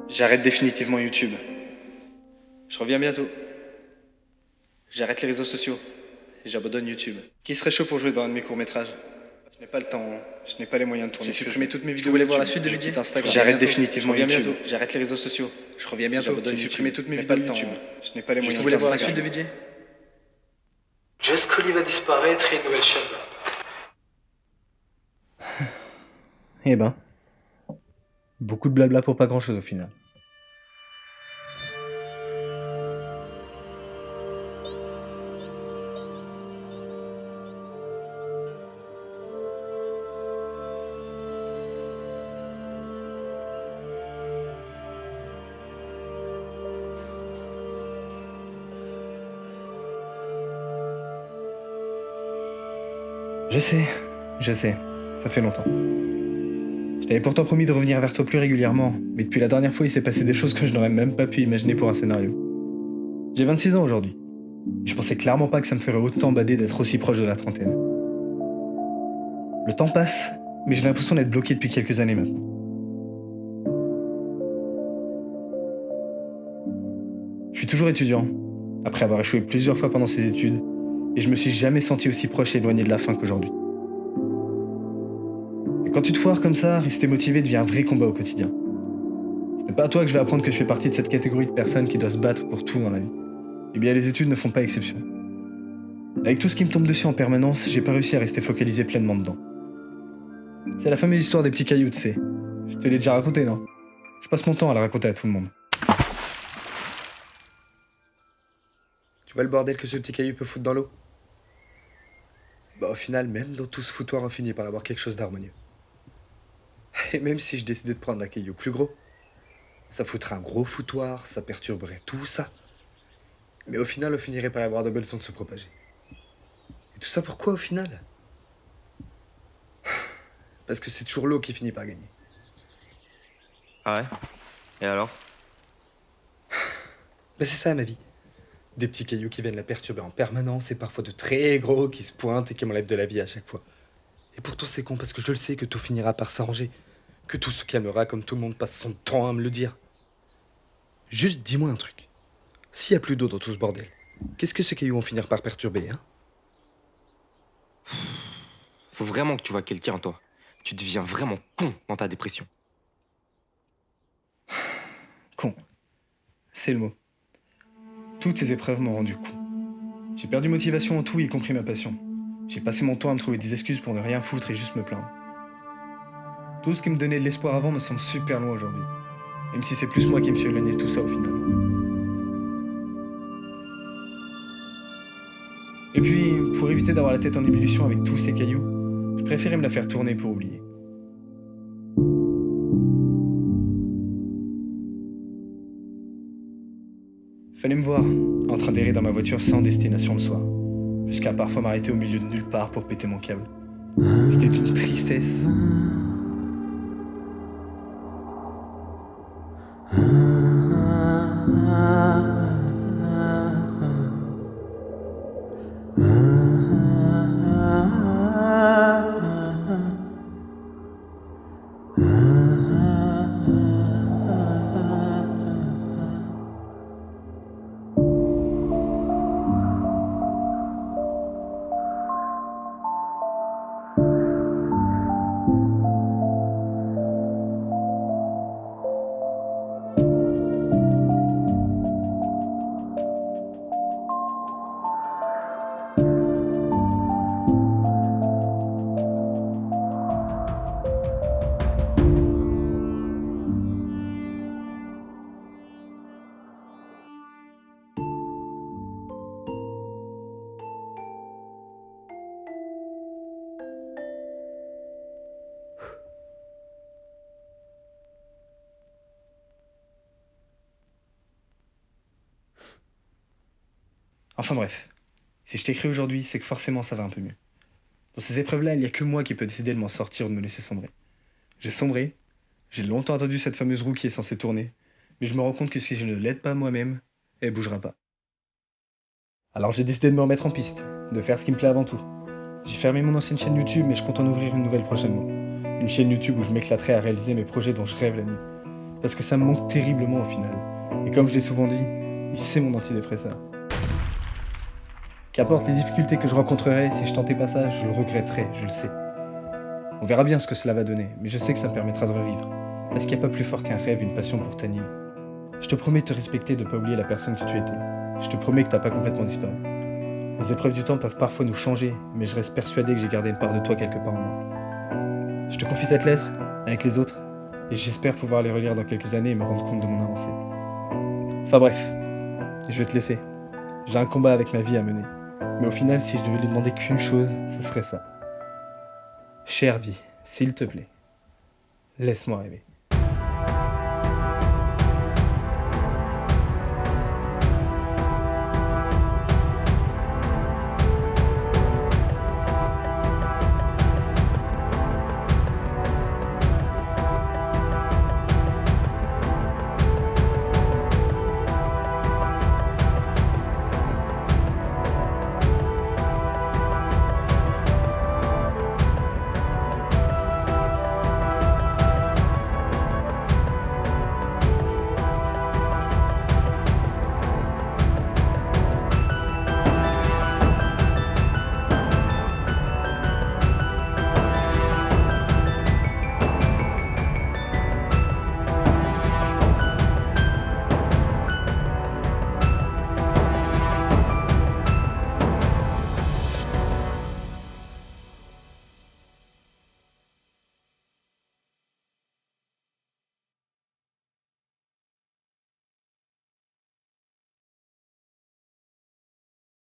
J'arrête définitivement YouTube. Je reviens bientôt. J'arrête les réseaux sociaux. Et j'abandonne YouTube. Qui serait chaud pour jouer dans un de mes courts-métrages? Je n'ai pas le temps, je n'ai pas les moyens de tourner. J'ai supprimé toutes mes vidéos. Vous voulez voir la YouTube. suite de Je Vijay? quitte Instagram. J'arrête définitivement YouTube. J'arrête les réseaux sociaux. Je reviens bientôt. J'ai supprimé toutes mes vidéos YouTube. Je n'ai pas les moyens Vous voulez de voir la Instagram. suite de Vijay? Just Collie va disparaître et une nouvelle chaîne. Eh ben, beaucoup de blabla pour pas grand chose au final. Je sais, ça fait longtemps. Je t'avais pourtant promis de revenir vers toi plus régulièrement, mais depuis la dernière fois, il s'est passé des choses que je n'aurais même pas pu imaginer pour un scénario. J'ai 26 ans aujourd'hui. Je pensais clairement pas que ça me ferait autant bader d'être aussi proche de la trentaine. Le temps passe, mais j'ai l'impression d'être bloqué depuis quelques années maintenant. Je suis toujours étudiant, après avoir échoué plusieurs fois pendant ces études, et je me suis jamais senti aussi proche et éloigné de la fin qu'aujourd'hui. Et quand tu te foires comme ça, rester motivé devient un vrai combat au quotidien. Ce n'est pas à toi que je vais apprendre que je fais partie de cette catégorie de personnes qui doivent se battre pour tout dans la vie. Eh bien, les études ne font pas exception. Avec tout ce qui me tombe dessus en permanence, j'ai pas réussi à rester focalisé pleinement dedans. C'est la fameuse histoire des petits cailloux, tu sais. Je te l'ai déjà raconté, non? Je passe mon temps à la raconter à tout le monde. Tu vois le bordel que ce petit caillou peut foutre dans l'eau? Bah au final, même dans tout ce foutoir, on finit par avoir quelque chose d'harmonieux. Et même si je décidais de prendre un caillou plus gros, ça foutrait un gros foutoir, ça perturberait tout ça. Mais au final, on finirait par avoir de belles ondes se propager. Et tout ça pourquoi au final? Parce que c'est toujours l'eau qui finit par gagner. Ah ouais? Et alors? Bah c'est ça ma vie. Des petits cailloux qui viennent la perturber en permanence et parfois de très gros qui se pointent et qui m'enlèvent de la vie à chaque fois. Et pourtant c'est con parce que je le sais que tout finira par s'arranger. Que tout se calmera comme tout le monde passe son temps à me le dire. Juste dis-moi un truc. S'il y a plus d'eau dans tout ce bordel, qu'est-ce que ces cailloux vont finir par perturber, hein? Faut vraiment que tu vois quelqu'un, toi. Tu deviens vraiment con dans ta dépression. Con. C'est le mot. Toutes ces épreuves m'ont rendu con. J'ai perdu motivation en tout, y compris ma passion. J'ai passé mon temps à me trouver des excuses pour ne rien foutre et juste me plaindre. Tout ce qui me donnait de l'espoir avant me semble super loin aujourd'hui. Même si c'est plus moi qui me suis éloigné de tout ça au final. Et puis, pour éviter d'avoir la tête en ébullition avec tous ces cailloux, je préférais me la faire tourner pour oublier. Fallait me voir, en train d'errer dans ma voiture sans destination le soir, jusqu'à parfois m'arrêter au milieu de nulle part pour péter mon câble. C'était une tristesse. Enfin bref, si je t'écris aujourd'hui, c'est que forcément ça va un peu mieux. Dans ces épreuves-là, il n'y a que moi qui peux décider de m'en sortir ou de me laisser sombrer. J'ai sombré, j'ai longtemps attendu cette fameuse roue qui est censée tourner, mais je me rends compte que si je ne l'aide pas moi-même, elle bougera pas. Alors j'ai décidé de me remettre en piste, de faire ce qui me plaît avant tout. J'ai fermé mon ancienne chaîne YouTube, mais je compte en ouvrir une nouvelle prochainement. Une chaîne YouTube où je m'éclaterai à réaliser mes projets dont je rêve la nuit. Parce que ça me manque terriblement au final. Et comme je l'ai souvent dit, c'est mon antidépresseur. Qu'importe les difficultés que je rencontrerai, si je tentais pas ça, je le regretterai, je le sais. On verra bien ce que cela va donner, mais je sais que ça me permettra de revivre. Parce qu'il n'y a pas plus fort qu'un rêve, une passion pour t'animer. Je te promets de te respecter et de pas oublier la personne que tu étais. Je te promets que t'as pas complètement disparu. Les épreuves du temps peuvent parfois nous changer, mais je reste persuadé que j'ai gardé une part de toi quelque part en moi. Je te confie cette lettre, avec les autres, et j'espère pouvoir les relire dans quelques années et me rendre compte de mon avancée. Enfin bref, je vais te laisser. J'ai un combat avec ma vie à mener. Mais au final, si je devais lui demander qu'une chose, ce serait ça. Chère vie, s'il te plaît, laisse-moi rêver.